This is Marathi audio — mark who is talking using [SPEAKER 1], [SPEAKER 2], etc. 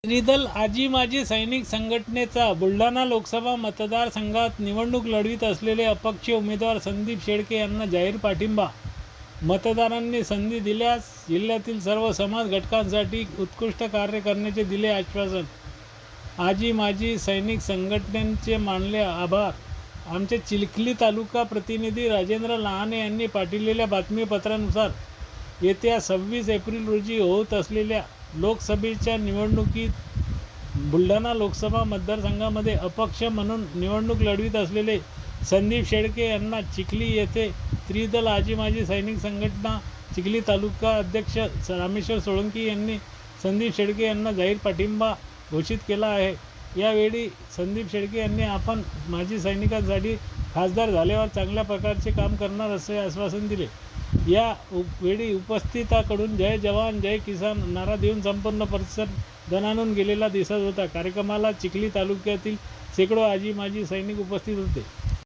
[SPEAKER 1] त्रिदल आजी माजी सैनिक संघटनेचा बुलढाणा लोकसभा मतदारसंघात निवडणूक लढवित असलेले अपक्ष उमेदवार संदीप शेळके यांना जाहीर पाठिंबा. मतदारांनी संधी दिल्यास जिल्ह्यातील सर्व समाज घटकांसाठी उत्कृष्ट कार्य करण्याचे दिले आश्वासन. आजी माजी सैनिक संघटनेचे मानले आभार. आमचे चिखली तालुका प्रतिनिधी राजेंद्र लहाने यांनी पाठविलेल्या बातमीपत्रानुसार येत्या 26 एप्रिल रोजी होत असलेल्या लोकसभेच्या निवडणुकीत बुलढाणा लोकसभा मतदारसंघामध्ये अपक्ष म्हणून निवडणूक लढवित असलेले संदीप शेळके यांना चिखली येथे त्रिदल आजी माजी सैनिक संघटना चिखली तालुका अध्यक्ष रामेश्वर सोळंकी यांनी संदीप शेळके यांना जाहीर पाठिंबा घोषित केला आहे. यावेळी संदीप शेळके यांनी आपण माजी सैनिकांसाठी खासदार झाल्यावर चांगल्या प्रकारचे काम करणार असे आश्वासन दिले. या वेळी उपस्थितांकडून जय जवान जय किसान नारा देऊन संपूर्ण परिसर दणाणून गेलेला दिसत होता. कार्यक्रमाला चिखली तालुक्यातील शेकडो आजी माजी सैनिक उपस्थित होते.